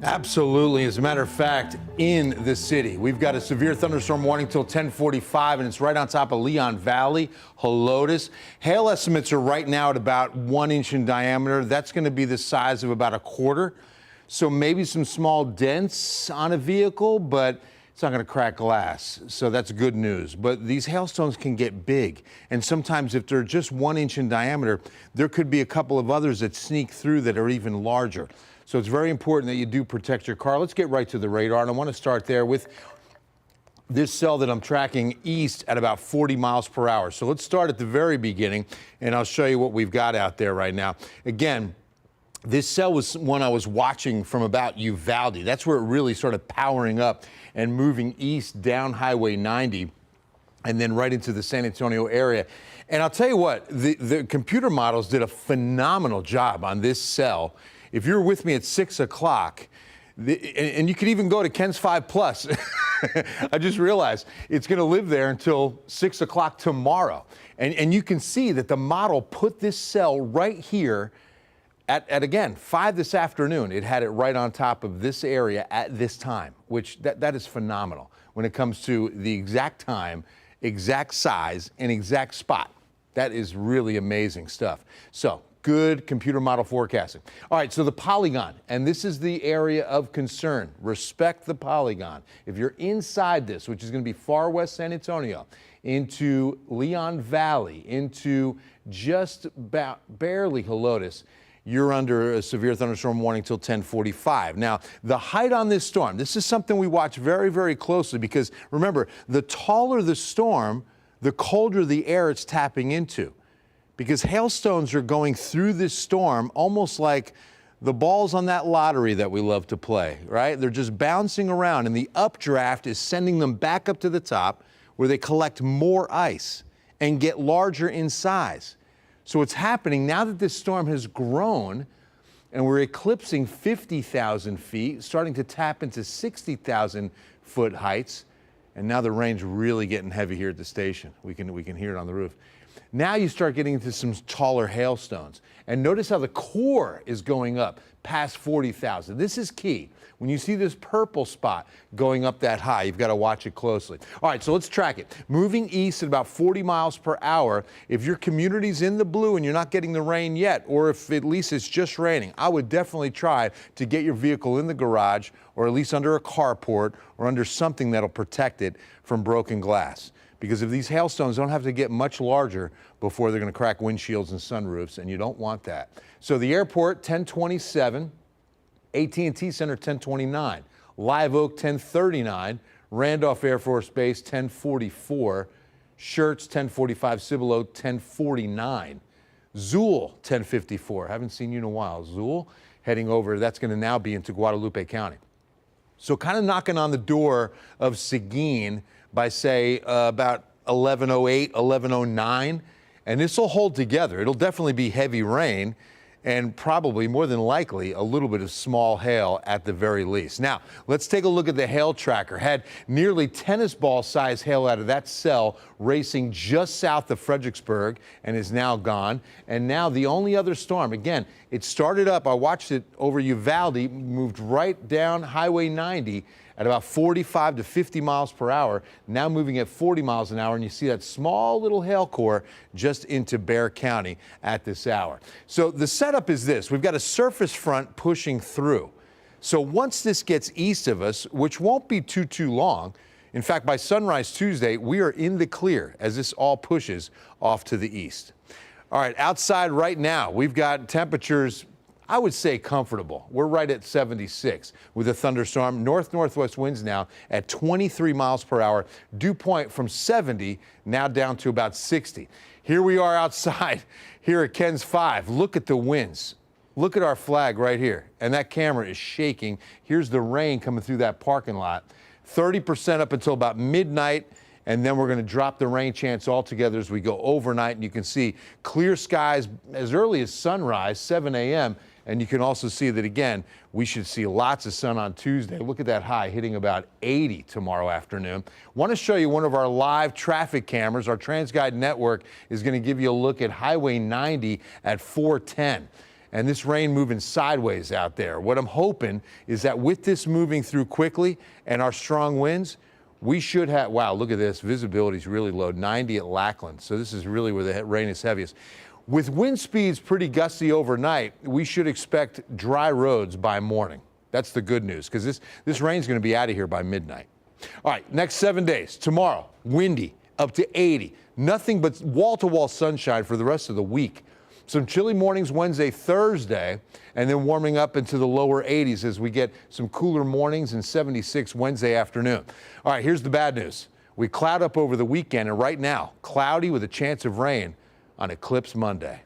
Absolutely. As a matter of fact, in the city, we've got a severe thunderstorm warning till 10:45, and it's right on top of Leon Valley, Helotes. Hail estimates are right now at about 1 inch in diameter. That's going to be the size of about a quarter. So maybe some small dents on a vehicle, but it's not going to crack glass. So that's good news. But these hailstones can get big. And sometimes if they're just 1 inch in diameter, there could be a couple of others that sneak through that are even larger. So it's very important that you do protect your car. Let's get right to the radar. And I want to start there with this cell that I'm tracking east at about 40 miles per hour. So let's start at the very beginning, and I'll show you what we've got out there right now. Again, this cell was one I was watching from about Uvalde. That's where it really started powering up and moving east down Highway 90 and then right into the San Antonio area. And I'll tell you what, the computer models did a phenomenal job on this cell. If you're with me at 6 o'clock, and you could even go to Ken's 5 Plus, I just realized it's going to live there until 6 o'clock tomorrow. And you can see that the model put this cell right here at again, 5 this afternoon. It had it right on top of this area at this time, which that is phenomenal when it comes to the exact time, exact size, and exact spot. That is really amazing stuff. So, good computer model forecasting. All right, so the polygon, and this is the area of concern. Respect the polygon. If you're inside this, which is going to be far west San Antonio, into Leon Valley, into just about barely Helotes, you're under a severe thunderstorm warning till 10:45. Now, the height on this storm, this is something we watch very, very closely because remember, the taller the storm, the colder the air it's tapping into. Because hailstones are going through this storm almost like the balls on that lottery that we love to play, right? They're just bouncing around, and the updraft is sending them back up to the top where they collect more ice and get larger in size. So what's happening now that this storm has grown and we're eclipsing 50,000 feet, starting to tap into 60,000 foot heights, and now the rain's really getting heavy here at the station. We can hear it on the roof. Now you start getting into some taller hailstones. And notice how the core is going up past 40,000. This is key. When you see this purple spot going up that high, you've got to watch it closely. All right, so let's track it. Moving east at about 40 miles per hour. If your community's in the blue and you're not getting the rain yet, or if at least it's just raining, I would definitely try to get your vehicle in the garage or at least under a carport or under something that'll protect it from broken glass. Because if these hailstones don't have to get much larger before they're going to crack windshields and sunroofs, and you don't want that. So the airport, 1027, AT&T Center, 1029, Live Oak, 1039, Randolph Air Force Base, 1044, Schertz, 1045, Cibolo, 1049, Zool, 1054. Haven't seen you in a while. Zool, heading over, that's going to now be into Guadalupe County. So kind of knocking on the door of Seguin by, say, about 11:08, 11:09, and this will hold together. It'll definitely be heavy rain and probably, more than likely, a little bit of small hail at the very least. Now, let's take a look at the hail tracker. Had nearly tennis ball size hail out of that cell racing just south of Fredericksburg and is now gone. And now the only other storm, again, it started up, I watched it over Uvalde, moved right down Highway 90 at about 45 to 50 miles per hour, now moving at 40 miles an hour, and you see that small little hail core just into Bexar County at this hour. So the setup is this. We've got a surface front pushing through. So once this gets east of us, which won't be too long, in fact, by sunrise Tuesday, we are in the clear as this all pushes off to the east. All right, outside right now, we've got temperatures, I would say, comfortable. We're right at 76 with a thunderstorm. Northwest winds now at 23 miles per hour. Dew point from 70 now down to about 60. Here we are outside here at Ken's 5. Look at the winds. Look at our flag right here. And that camera is shaking. Here's the rain coming through that parking lot. 30% up until about midnight. And then we're going to drop the rain chance altogether as we go overnight. And you can see clear skies as early as sunrise, 7 a.m. And you can also see that, again, we should see lots of sun on Tuesday. Look at that high hitting about 80 tomorrow afternoon. Want to show you one of our live traffic cameras. Our TransGuide network is going to give you a look at Highway 90 at 410. and this rain moving sideways out there. What I'm hoping is that with this moving through quickly and our strong winds, we should have, wow, look at this, visibility is really low, 90 at Lackland. So this is really where the rain is heaviest. With wind speeds pretty gusty overnight, we should expect dry roads by morning. That's the good news, because this rain's going to be out of here by midnight. All right, next 7 days. Tomorrow, windy, up to 80. Nothing but wall-to-wall sunshine for the rest of the week. Some chilly mornings Wednesday, Thursday, and then warming up into the lower 80s as we get some cooler mornings and 76 Wednesday afternoon. All right, here's the bad news. We cloud up over the weekend, and right now, cloudy with a chance of rain on Eclipse Monday.